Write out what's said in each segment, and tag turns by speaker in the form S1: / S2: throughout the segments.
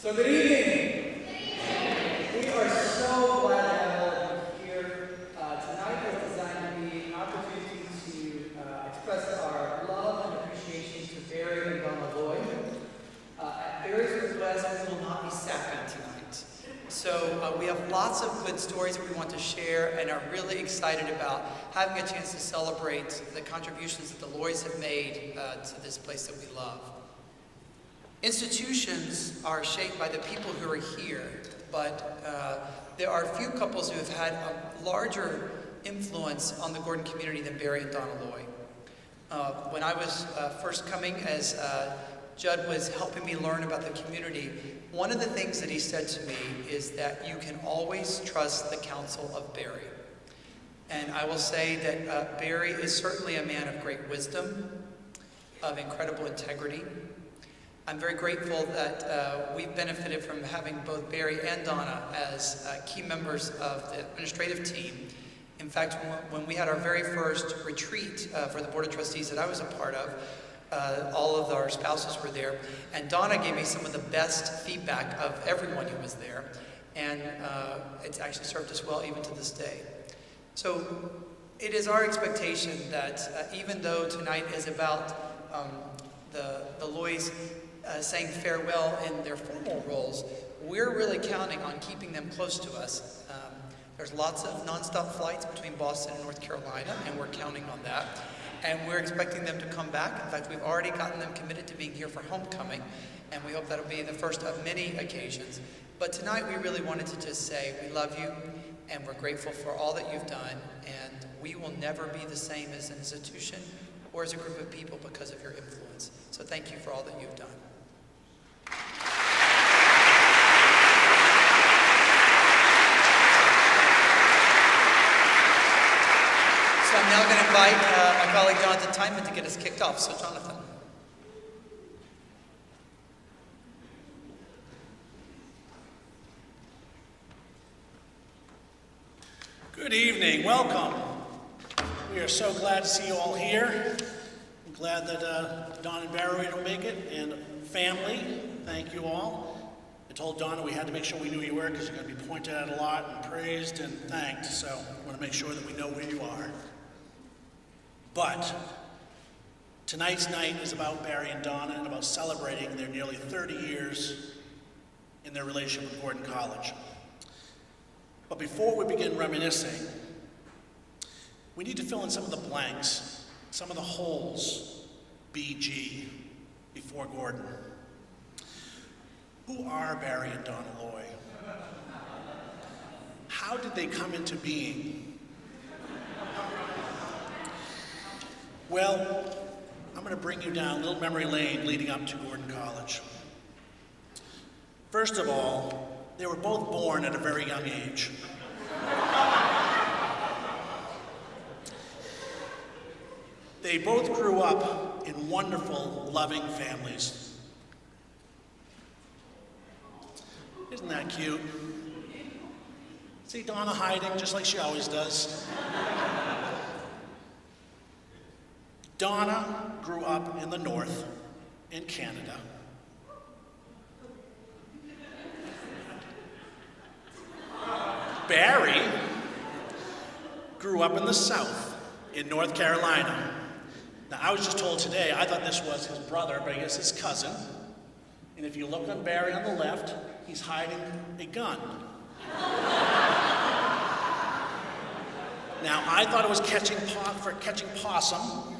S1: So good evening. We are so glad to have all of you here. Tonight is designed to be an opportunity to express our love and appreciation to Barry and Donna Lloyd. At Barry's request, we will not be sapping tonight. So we have lots of good stories that we want to share and are really excited about having a chance to celebrate the contributions that the Lloyds have made to this place that we love. Institutions are shaped by the people who are here, but there are a few couples who have had a larger influence on the Gordon community than Barry and Donna Lloyd. When I was first coming, as Judd was helping me learn about the community, one of the things that he said to me is that you can always trust the counsel of Barry. And I will say that Barry is certainly a man of great wisdom, of incredible integrity. I'm very grateful that we've benefited from having both Barry and Donna as key members of the administrative team. In fact, when we had our very first retreat for the Board of Trustees that I was a part of, all of our spouses were there, and Donna gave me some of the best feedback of everyone who was there, and it's actually served us well even to this day. So it is our expectation that even though tonight is about the Lloyds saying farewell in their formal roles, we're really counting on keeping them close to us. There's lots of nonstop flights between Boston and North Carolina, and we're counting on that. And we're expecting them to come back. In fact, we've already gotten them committed to being here for homecoming, and we hope that'll be the first of many occasions. But tonight we really wanted to just say we love you, and we're grateful for all that you've done, and we will never be the same as an institution or as a group of people because of your influence. So thank you for all that you've done. So I'm now going to invite my colleague Jonathan Tyman to get us kicked off. So Jonathan.
S2: Good evening, welcome. We are so glad to see you all here. I'm glad that Don and Barry were able to make it, and family, thank you all. I told Donna we had to make sure we knew who you were because you're going to be pointed at a lot and praised and thanked, so I want to make sure that we know where you are. But tonight's night is about Barry and Donna and about celebrating their nearly 30 years in their relationship with Gordon College. But before we begin reminiscing, we need to fill in some of the blanks, some of the holes, BG, before Gordon. Who are Barry and Donna Lloyd? How did they come into being? Well, I'm going to bring you down a little memory lane leading up to Gordon College. First of all, they were both born at a very young age. They both grew up in wonderful, loving families. Isn't that cute? See Donna hiding just like she always does. Donna grew up in the North, in Canada. Barry grew up in the South, in North Carolina. Now, I was just told today, I thought this was his brother, but I guess his cousin. And if you look on Barry on the left, he's hiding a gun. Now, I thought it was catching possum,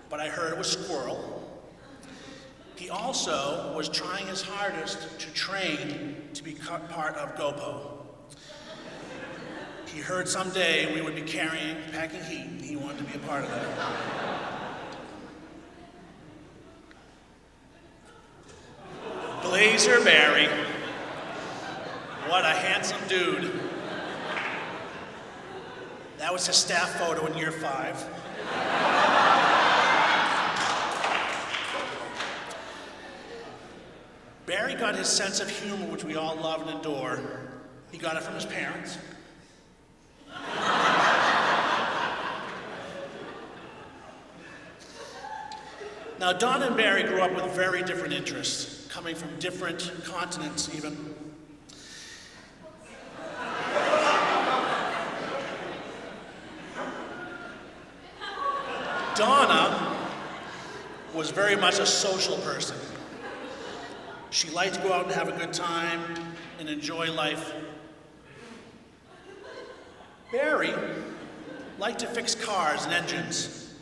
S2: but I heard it was squirrel. He also was trying his hardest to train to be part of GoPo. He heard someday we would be packing heat, and he wanted to be a part of that. Blazer Barry, what a handsome dude. That was his staff photo in year 5. Barry got his sense of humor, which we all love and adore. He got it from his parents. Now, Donna and Barry grew up with very different interests. coming from different continents even. Donna was very much a social person. She liked to go out and have a good time and enjoy life. Barry liked to fix cars and engines,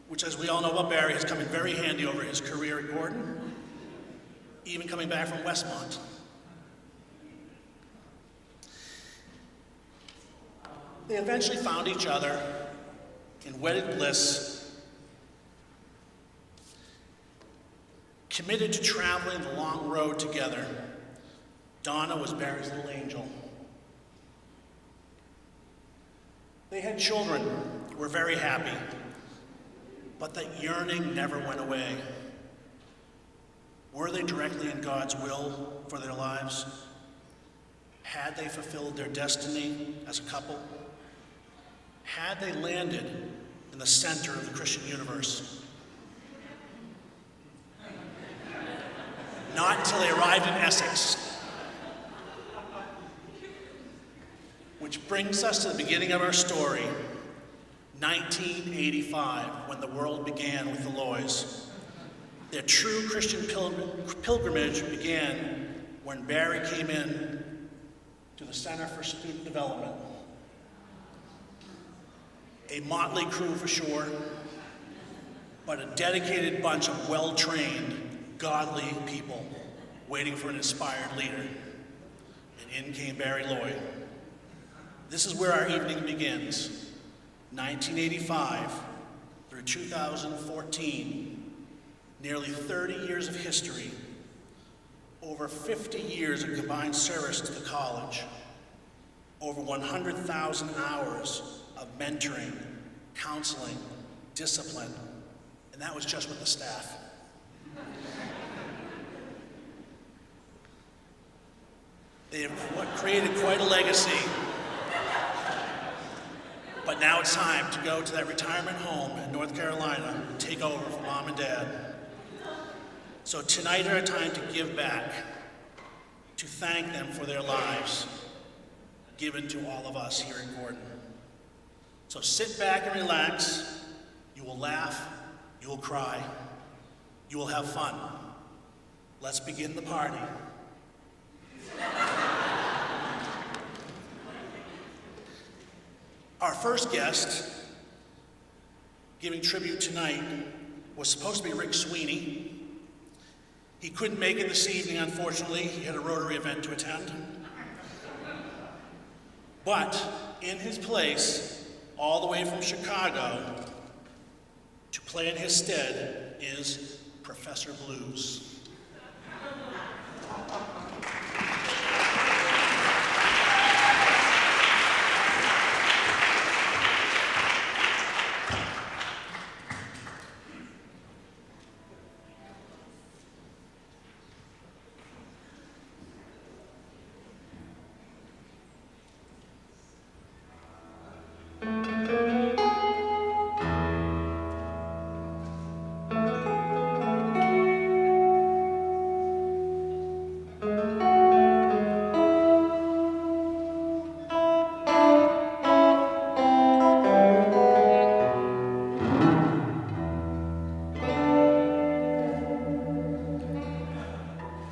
S2: which, as we all know about Barry, has come in very handy over his career at Gordon, even coming back from Westmont. They eventually found each other in wedded bliss, committed to traveling the long road together. Donna was Barry's little angel. They had children, were very happy, but that yearning never went away. Were they directly in God's will for their lives? Had they fulfilled their destiny as a couple? Had they landed in the center of the Christian universe? Not until they arrived in Essex. Which brings us to the beginning of our story, 1985, when the world began with the Loys. Their true Christian pilgrimage began when Barry came in to the Center for Student Development. A motley crew for sure, but a dedicated bunch of well-trained, godly people waiting for an inspired leader. And in came Barry Lloyd. This is where our evening begins. 1985 through 2014, nearly 30 years of history, over 50 years of combined service to the college, over 100,000 hours of mentoring, counseling, discipline, and that was just with the staff. They have created quite a legacy. But now it's time to go to that retirement home in North Carolina and take over for Mom and Dad. So tonight is our time to give back, to thank them for their lives given to all of us here in Gordon. So sit back and relax. You will laugh, you will cry, you will have fun. Let's begin the party. Our first guest, giving tribute tonight, was supposed to be Rick Sweeney. He couldn't make it this evening, unfortunately. He had a Rotary event to attend. But in his place, all the way from Chicago, to play in his stead is Professor Blues.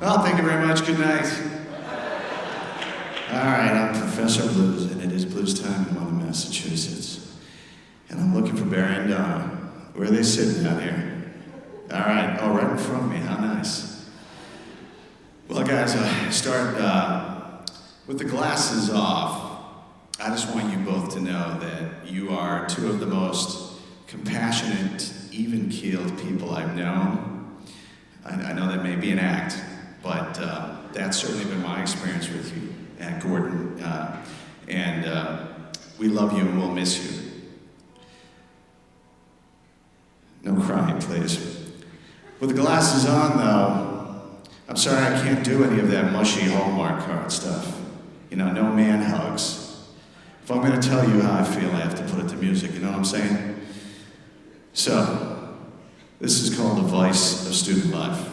S3: Well, thank you very much. Good night. All right, I'm Professor Blues, and it is blues time in Mother, Massachusetts. And I'm looking for Barry and Donna. Where are they sitting down here? All right. Oh, right in front of me. How nice. Well, guys, I start with the glasses off. I just want you both to know that you are two of the most compassionate, even-keeled people I've known. I know that may be an act, but that's certainly been my experience with you at Gordon. We love you and we'll miss you. No crying, please. With the glasses on, though, I'm sorry I can't do any of that mushy Hallmark card stuff. You know, no man hugs. If I'm going to tell you how I feel, I have to put it to music, you know what I'm saying? So, this is called The Vice of Student Life.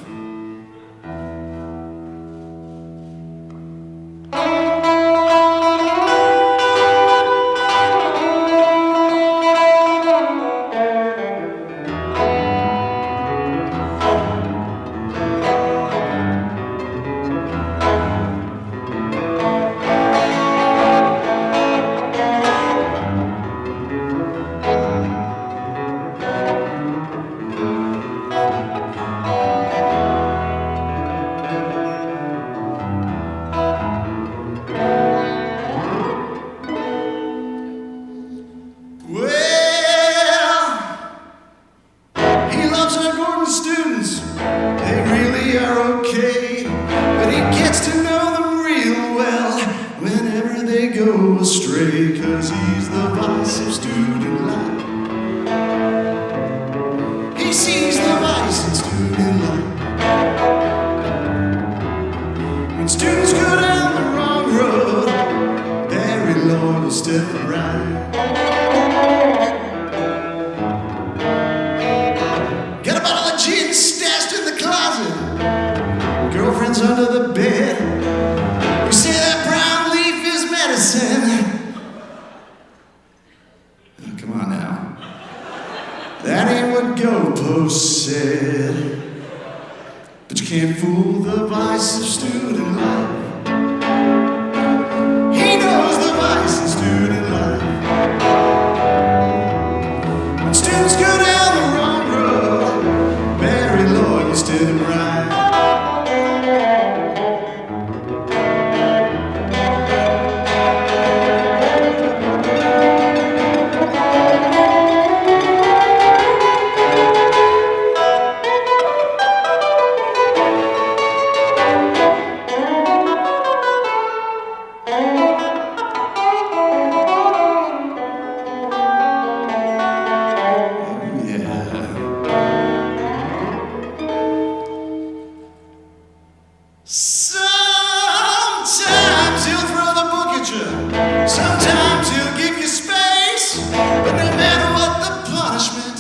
S3: go astray, 'cause he's the vice of student life. He sees the vice in student life. When students go down the wrong road, very Lord will step right. Got a bottle of gin stashed in the closet, girlfriend's under the bed. You say that brown leaf is medicine. Oh, come on now. That ain't what Go Post said. But you can't fool the vice of student life. He knows the vice of student life. When students go down the wrong road, very loyal, still right. Sometimes he'll throw the book at you. Sometimes he'll give you space. But no matter what the punishment,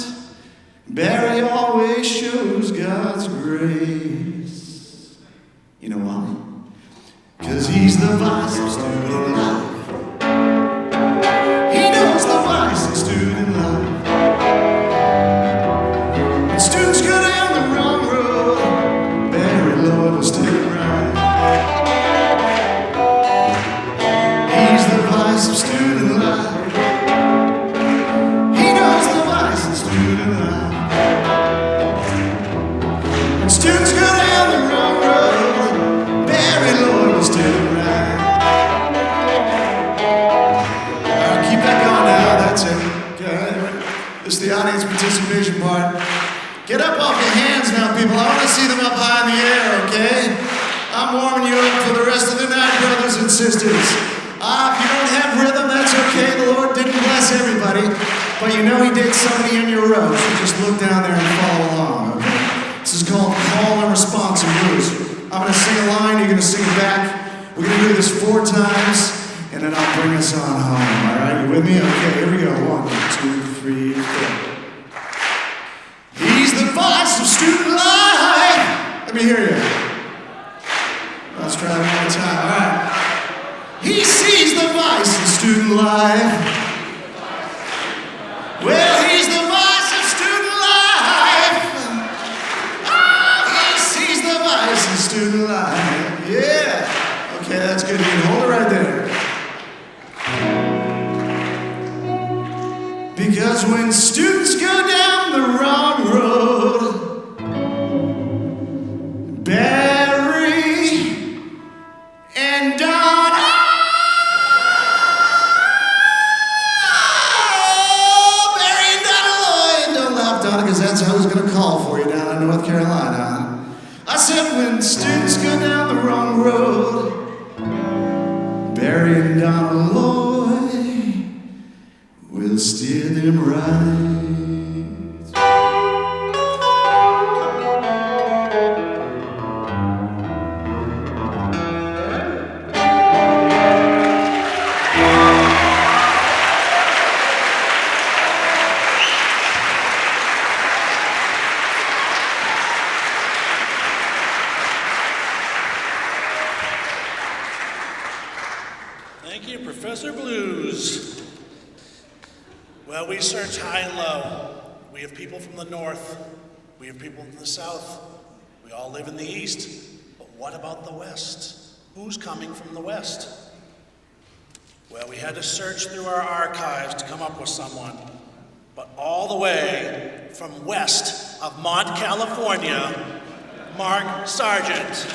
S3: Barry always shows God's grace. You know why? 'Cause he's the vice of student life. He knows the vice of student life. When students go down the wrong road, Barry Lloyd will still right. He's the vice of student life. He knows the vice of student life. When students go down the wrong road, Barry Lloyd will still right. All right, keep that going now. That's it. Okay. This is the audience participation part. Get up off your hands now, people. I want to see them up high in the air, okay? I'm warming you up for the rest of the night, brothers and sisters. If you don't have rhythm, that's okay. The Lord didn't bless everybody, but you know He did somebody in your row, so just look down there and follow along, okay? This is called call and response and blues. I'm going to sing a line, you're going to sing it back. We're going to do this 4 times, and then I'll bring us on home, all right? You with me? Okay, here we go. 1, 2, 3, 4. He's the vice of student life. Let me hear you. Let's try it one more time. All right. He sees the vice in student life. Well, he's the vice of student life. Oh, he sees the vice in student life. Yeah. Okay, that's good. You can hold it right there. Because when students go down the wrong road, Barry and Donna, Barry and Donna Lloyd. Don't laugh, Donna, because that's how I was going to call for you down in North Carolina. I said when students go down the wrong road, Barry and Donna Lloyd will steer them right.
S2: Thank you, Professor Blues. Well, we search high and low. We have people from the north. We have people from the south. We all live in the east. But what about the west? Who's coming from the west? Well, we had to search through our archives to come up with someone. But all the way from west of Mont, California, Mark Sargent.